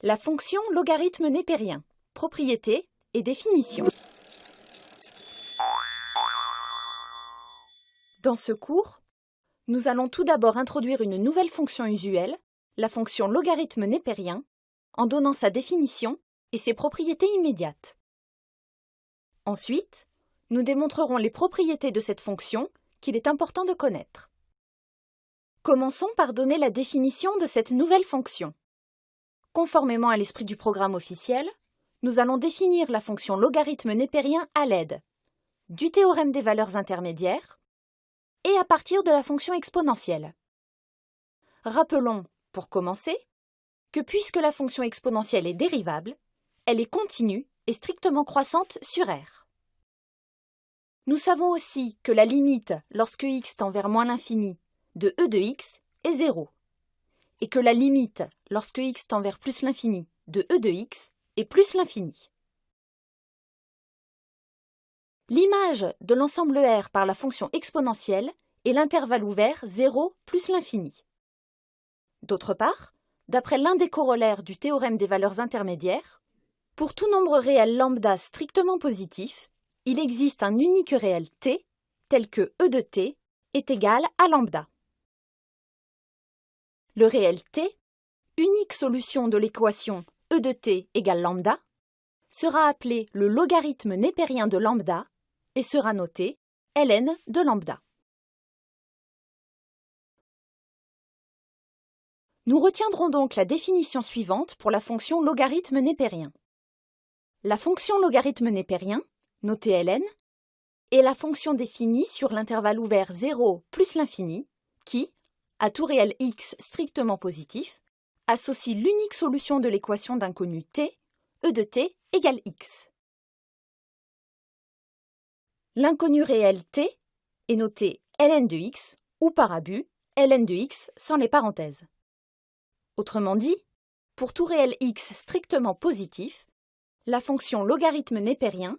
La fonction logarithme népérien, propriété et définition. Dans ce cours, nous allons tout d'abord introduire une nouvelle fonction usuelle, la fonction logarithme népérien, en donnant sa définition et ses propriétés immédiates. Ensuite, nous démontrerons les propriétés de cette fonction qu'il est important de connaître. Commençons par donner la définition de cette nouvelle fonction. Conformément à l'esprit du programme officiel, nous allons définir la fonction logarithme népérien à l'aide du théorème des valeurs intermédiaires et à partir de la fonction exponentielle. Rappelons, pour commencer, que puisque la fonction exponentielle est dérivable, elle est continue et strictement croissante sur R. Nous savons aussi que la limite lorsque x tend vers moins l'infini de e de x est 0, et que la limite lorsque x tend vers plus l'infini de e de x est plus l'infini. L'image de l'ensemble R par la fonction exponentielle est l'intervalle ouvert 0 plus l'infini. D'autre part, d'après l'un des corollaires du théorème des valeurs intermédiaires, pour tout nombre réel lambda strictement positif, il existe un unique réel t, tel que e de t est égal à lambda. Le réel t, unique solution de l'équation e de t égale lambda, sera appelé le logarithme népérien de lambda et sera noté ln de lambda. Nous retiendrons donc la définition suivante pour la fonction logarithme népérien. La fonction logarithme népérien, notée ln, est la fonction définie sur l'intervalle ouvert 0 plus l'infini qui, à tout réel x strictement positif, associe l'unique solution de l'équation d'inconnu t, e de t égale x. L'inconnu réel t est noté ln de x ou par abus ln de x sans les parenthèses. Autrement dit, pour tout réel x strictement positif, la fonction logarithme népérien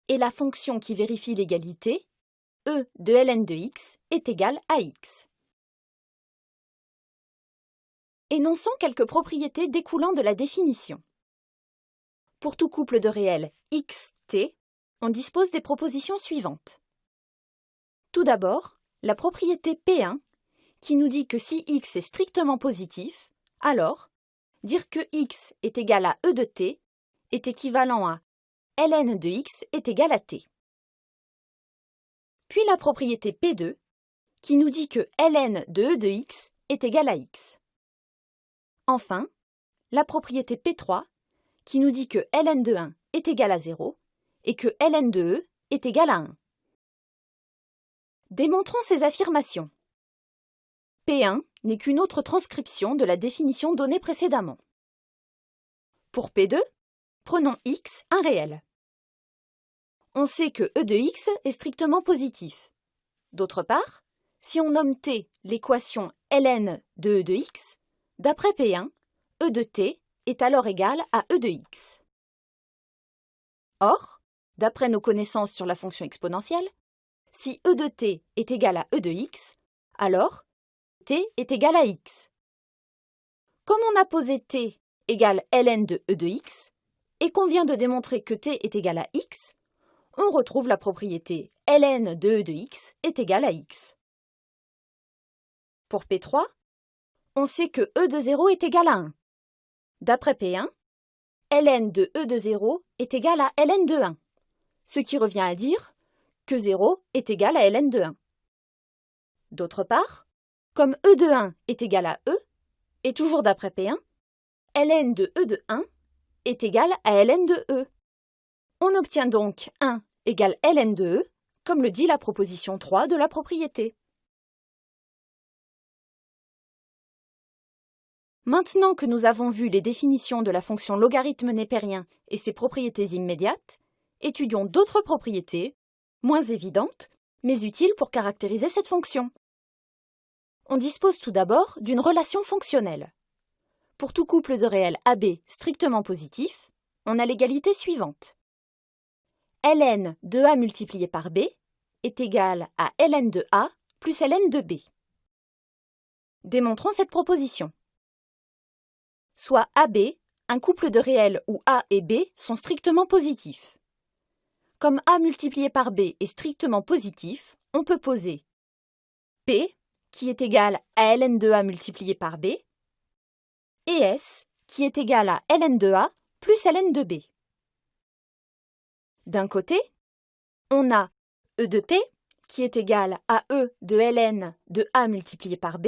est la fonction qui vérifie l'égalité e de ln de x est égal à x. Énonçons quelques propriétés découlant de la définition. Pour tout couple de réels x, t, on dispose des propositions suivantes. Tout d'abord, la propriété P1 qui nous dit que si x est strictement positif, alors dire que x est égal à e de t est équivalent à ln de x est égal à t. Puis la propriété P2 qui nous dit que ln de e de x est égal à x. Enfin, la propriété P3 qui nous dit que ln de 1 est égal à 0 et que ln de e est égal à 1. Démontrons ces affirmations. P1 n'est qu'une autre transcription de la définition donnée précédemment. Pour P2, prenons x un réel. On sait que e de x est strictement positif. D'autre part, si on nomme t l'équation ln de e de x, d'après P1, e de t est alors égal à e de x. Or, d'après nos connaissances sur la fonction exponentielle, si e de t est égal à e de x, alors t est égal à x. Comme on a posé t égale ln de e de x, et qu'on vient de démontrer que t est égal à x, on retrouve la propriété ln de e de x est égal à x. Pour P3, on sait que e de 0 est égal à 1. D'après P1, ln de e de 0 est égal à ln de 1, ce qui revient à dire que 0 est égal à ln de 1. D'autre part, comme e de 1 est égal à e, et toujours d'après P1, ln de e de 1 est égal à ln de e. On obtient donc 1 égale ln de e, comme le dit la proposition 3 de la propriété. Maintenant que nous avons vu les définitions de la fonction logarithme népérien et ses propriétés immédiates, étudions d'autres propriétés, moins évidentes, mais utiles pour caractériser cette fonction. On dispose tout d'abord d'une relation fonctionnelle. Pour tout couple de réels AB strictement positif, on a l'égalité suivante. ln de A multiplié par B est égal à ln de A plus ln de B. Démontrons cette proposition. Soit AB un couple de réels où A et B sont strictement positifs. Comme A multiplié par B est strictement positif, on peut poser P qui est égal à ln de A multiplié par B et S qui est égal à ln de A plus ln de B. D'un côté, on a E de P qui est égal à E de ln de A multiplié par B,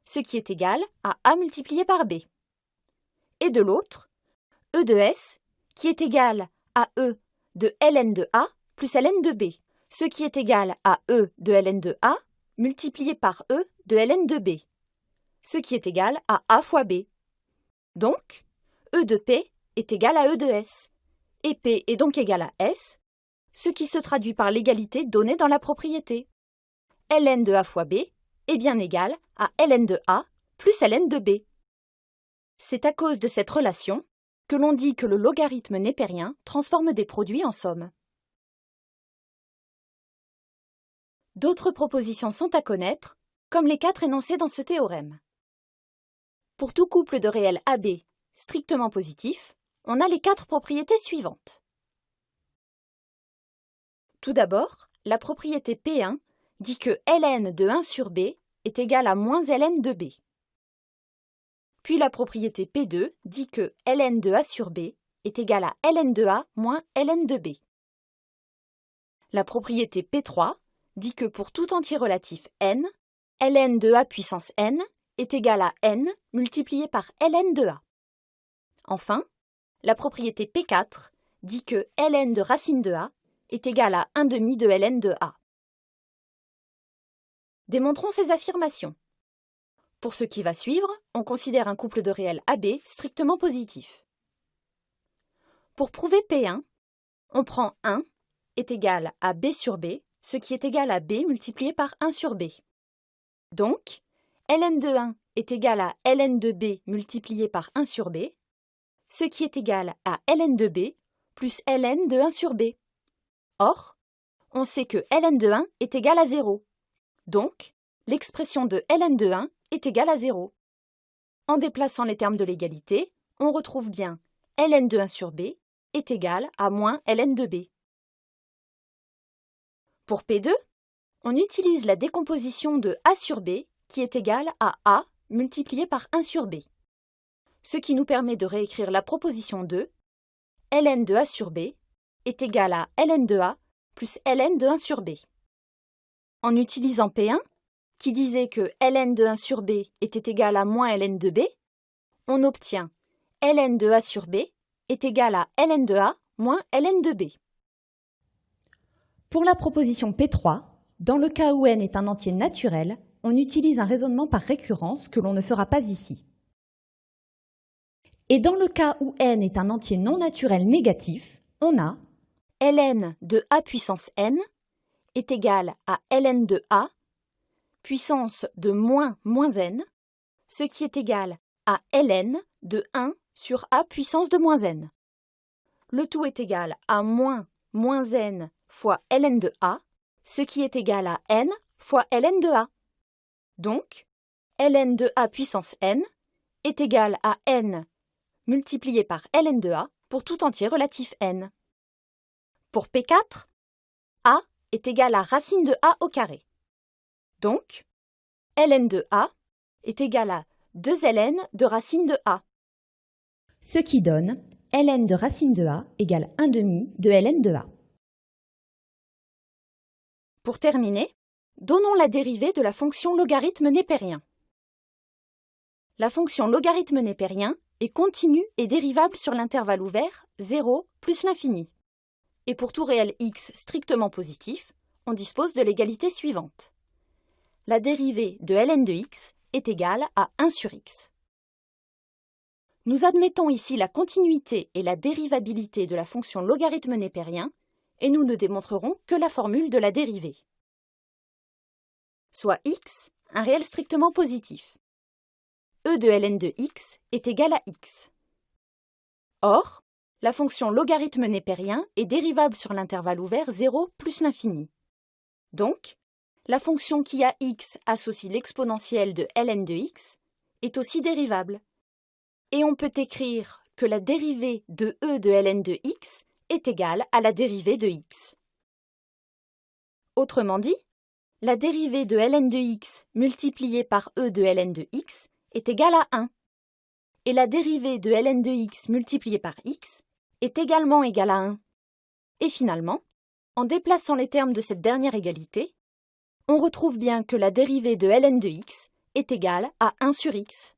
ce qui est égal à A multiplié par B. Et de l'autre, E de S qui est égal à E de ln de A plus ln de B, ce qui est égal à E de ln de A multiplié par E de ln de B, ce qui est égal à A fois B. Donc, E de P est égal à E de S, et P est donc égal à S, ce qui se traduit par l'égalité donnée dans la propriété. ln de A fois B est bien égal à ln de A plus ln de B. C'est à cause de cette relation que l'on dit que le logarithme népérien transforme des produits en sommes. D'autres propositions sont à connaître, comme les 4 énoncées dans ce théorème. Pour tout couple de réels AB strictement positif, on a les 4 propriétés suivantes. Tout d'abord, la propriété P1 dit que ln de 1 sur B est égal à moins ln de B. Puis la propriété P2 dit que ln de A sur B est égal à ln de A moins ln de B. La propriété P3 dit que pour tout entier relatif n, ln de A puissance n est égal à n multiplié par ln de A. Enfin, la propriété P4 dit que ln de racine de A est égal à 1/2 de ln de A. Démontrons ces affirmations. Pour ce qui va suivre, on considère un couple de réels AB strictement positif. Pour prouver P1, on prend 1 est égal à B sur B, ce qui est égal à B multiplié par 1 sur B. Donc, ln de 1 est égal à ln de B multiplié par 1 sur B, ce qui est égal à ln de B plus ln de 1 sur B. Or, on sait que ln de 1 est égal à 0. Donc, l'expression de ln de 1 est égale à 0. En déplaçant les termes de l'égalité, on retrouve bien ln de 1 sur B est égal à moins ln de B. Pour P2, on utilise la décomposition de A sur B qui est égale à A multiplié par 1 sur B, ce qui nous permet de réécrire la proposition 2, ln de A sur B est égal à ln de A plus ln de 1 sur B. En utilisant P1, qui disait que ln de 1 sur B était égal à moins ln de B, on obtient ln de A sur B est égal à ln de A moins ln de B. Pour la proposition P3, dans le cas où n est un entier naturel, on utilise un raisonnement par récurrence que l'on ne fera pas ici. Et dans le cas où n est un entier non naturel négatif, on a ln de A puissance n est égal à ln de A puissance de moins n, ce qui est égal à ln de 1 sur A puissance de moins n. Le tout est égal à moins n fois ln de A, ce qui est égal à n fois ln de A. Donc, ln de A puissance n est égal à n multiplié par ln de A pour tout entier relatif n. Pour P4, A est égal à racine de A au carré. Donc, ln de A est égal à 2 ln de racine de A. Ce qui donne ln de racine de A égale 1/2 de ln de A. Pour terminer, donnons la dérivée de la fonction logarithme népérien. La fonction logarithme népérien est continue et dérivable sur l'intervalle ouvert 0 plus l'infini. Et pour tout réel x strictement positif, on dispose de l'égalité suivante. La dérivée de ln de x est égale à 1 sur x. Nous admettons ici la continuité et la dérivabilité de la fonction logarithme népérien et nous ne démontrerons que la formule de la dérivée. Soit x, un réel strictement positif. E de ln de x est égal à x. Or, la fonction logarithme népérien est dérivable sur l'intervalle ouvert 0 plus l'infini. Donc, la fonction qui à x associe l'exponentielle de ln de x est aussi dérivable. Et on peut écrire que la dérivée de e de ln de x est égale à la dérivée de x. Autrement dit, la dérivée de ln de x multipliée par e de ln de x est égale à 1. Et la dérivée de ln de x multipliée par x est également égale à 1. Et finalement, en déplaçant les termes de cette dernière égalité, on retrouve bien que la dérivée de ln de x est égale à 1 sur x.